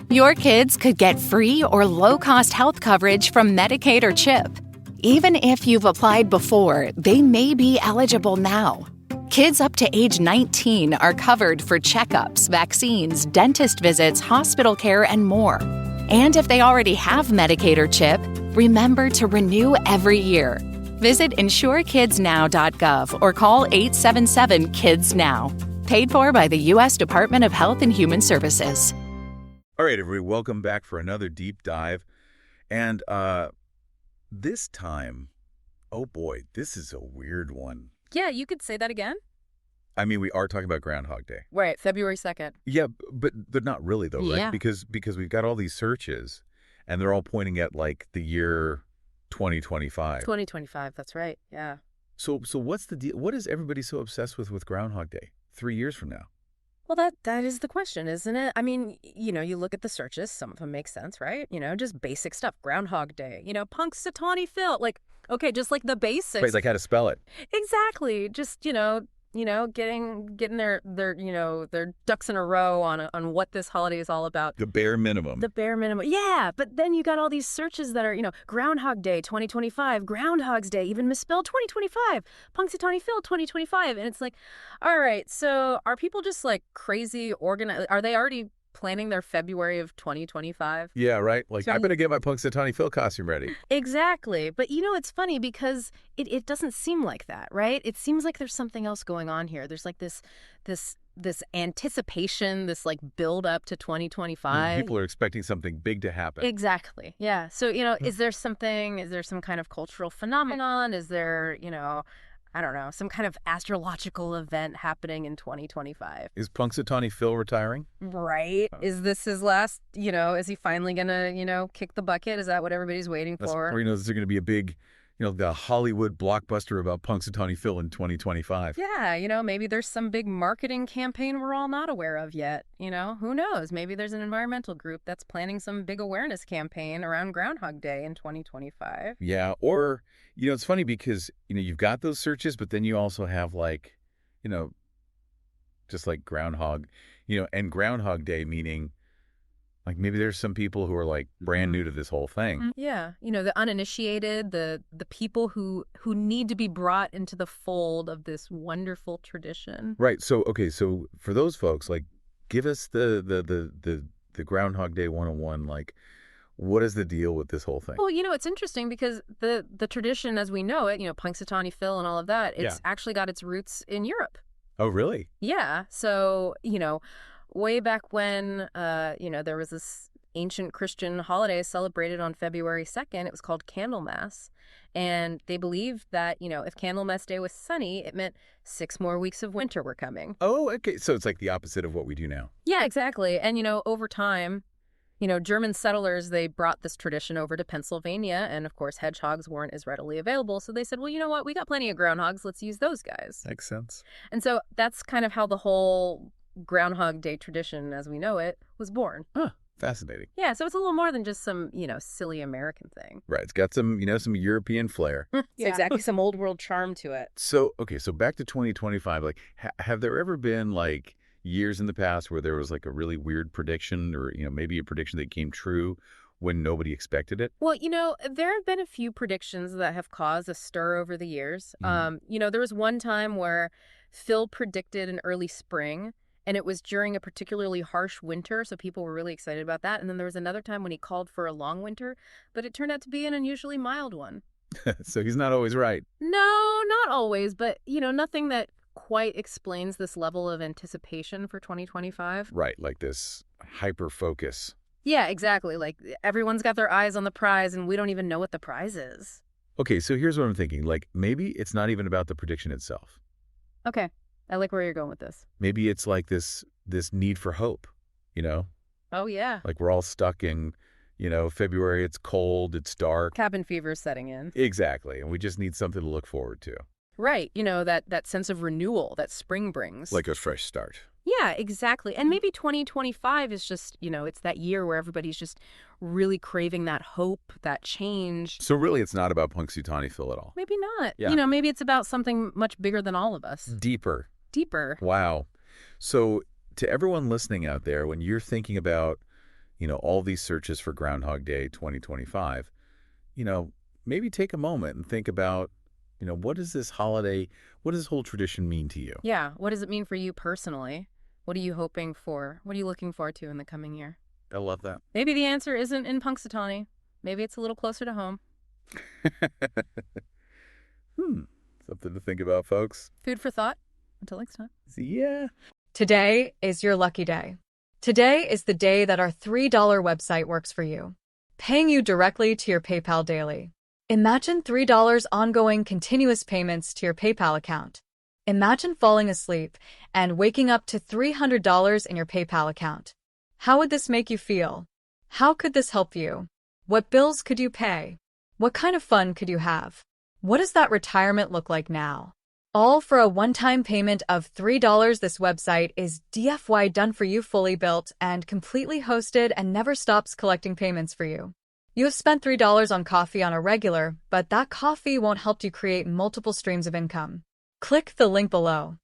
Your kids could get free or low-cost health coverage from Medicaid or CHIP. Even if you've applied before, they may be eligible now. Kids up to age 19 are covered for checkups, vaccines, dentist visits, hospital care, and more. And if they already have Medicaid or CHIP, remember to renew every year. Visit insurekidsnow.gov or call 877-KIDS-NOW. Paid for by the U.S. Department of Health and Human Services. All right, everybody, welcome back for another deep dive. And this time, oh boy, this is a weird one. Yeah, you could say that again. I mean, we are talking about Groundhog Day. Right, February 2nd. Yeah, but not really, though, right? Yeah. Because we've got all these searches, and they're all pointing at, like, the year 2025. 2025, that's right, yeah. So what's the deal? What is everybody so obsessed with Groundhog Day 3 years from now? Well, that is the question, isn't it? I mean, you look at the searches, some of them make sense, right? Just basic stuff. Groundhog Day, Punxsutawney Phil, like, okay, just like the basics. Right, like how to spell it. Exactly. Just, getting their ducks in a row on what this holiday is all about. The bare minimum. The bare minimum. Yeah, but then you got all these searches that are, Groundhog Day 2025, Groundhog's Day, even misspelled 2025, Punxsutawney Phil 2025. And it's like, all right, so are people just like crazy organized? Are they already planning their February of 2025? Yeah, right. Like, I better get my Punxsutawney Phil costume ready. Exactly. But it's funny because it doesn't seem like that, right? It seems like there's something else going on here. There's like this anticipation, this like build up to 2025. People are expecting something big to happen. Exactly. Yeah. So, is there some kind of cultural phenomenon? Is there, I don't know, some kind of astrological event happening in 2025? Is Punxsutawney Phil retiring? Right. Is this his last, is he finally going to, kick the bucket? Is that what everybody's waiting for? Or, is there going to be a big, the Hollywood blockbuster about Punxsutawney Phil in 2025? Yeah, maybe there's some big marketing campaign we're all not aware of yet. Who knows? Maybe there's an environmental group that's planning some big awareness campaign around Groundhog Day in 2025. Yeah, or, it's funny because, you've got those searches, but then you also have like, just like Groundhog, and Groundhog Day meaning like maybe there's some people who are like brand new to this whole thing. Yeah. The uninitiated, the people who need to be brought into the fold of this wonderful tradition. Right. So, okay. So for those folks, like, give us the Groundhog Day 101, like, what is the deal with this whole thing? Well, it's interesting because the tradition as we know it, Punxsutawney Phil and all of that, it's actually got its roots in Europe. Oh, really? Yeah. So, way back when, there was this ancient Christian holiday celebrated on February 2nd. It was called Candlemas. And they believed that, if Candlemas Day was sunny, it meant 6 more weeks of winter were coming. Oh, okay. So it's like the opposite of what we do now. Yeah, exactly. And, over time, German settlers, they brought this tradition over to Pennsylvania. And, of course, hedgehogs weren't as readily available. So they said, well, you know what? We got plenty of groundhogs. Let's use those guys. Makes sense. And so that's kind of how the whole Groundhog Day tradition, as we know it, was born. Huh. Fascinating. Yeah, so it's a little more than just some, silly American thing. Right. It's got some, some European flair. Yeah. Exactly. Some old world charm to it. So, okay, so back to 2025, like, have there ever been, like, years in the past where there was, like, a really weird prediction or, maybe a prediction that came true when nobody expected it? Well, there have been a few predictions that have caused a stir over the years. Mm-hmm. There was one time where Phil predicted an early spring, and it was during a particularly harsh winter, so people were really excited about that. And then there was another time when he called for a long winter, but it turned out to be an unusually mild one. So he's not always right. No, not always, but, nothing that quite explains this level of anticipation for 2025. Right, like this hyper-focus. Yeah, exactly. Like, everyone's got their eyes on the prize, and we don't even know what the prize is. Okay, so here's what I'm thinking. Like, maybe it's not even about the prediction itself. Okay. I like where you're going with this. Maybe it's like this need for hope, Oh, yeah. Like we're all stuck in, February, it's cold, it's dark. Cabin fever is setting in. Exactly. And we just need something to look forward to. Right. That sense of renewal that spring brings. Like a fresh start. Yeah, exactly. And maybe 2025 is just, it's that year where everybody's just really craving that hope, that change. So really it's not about Punxsutawney Phil at all? Maybe not. Yeah. Maybe it's about something much bigger than all of us. Deeper. Deeper. Wow. So to everyone listening out there, when you're thinking about, all these searches for Groundhog Day 2025, maybe take a moment and think about, what does this holiday, what does this whole tradition mean to you? Yeah. What does it mean for you personally? What are you hoping for? What are you looking forward to in the coming year? I love that. Maybe the answer isn't in Punxsutawney. Maybe it's a little closer to home. Something to think about, folks. Food for thought. Until next time. See ya. Today is your lucky day. Today is the day that our $3 website works for you, paying you directly to your PayPal daily. Imagine $3 ongoing continuous payments to your PayPal account. Imagine falling asleep and waking up to $300 in your PayPal account. How would this make you feel? How could this help you? What bills could you pay? What kind of fun could you have? What does that retirement look like now? All for a one-time payment of $3. This website is DFY done for you, fully built and completely hosted, and never stops collecting payments for you. You have spent $3 on coffee on a regular, but that coffee won't help you create multiple streams of income. Click the link below.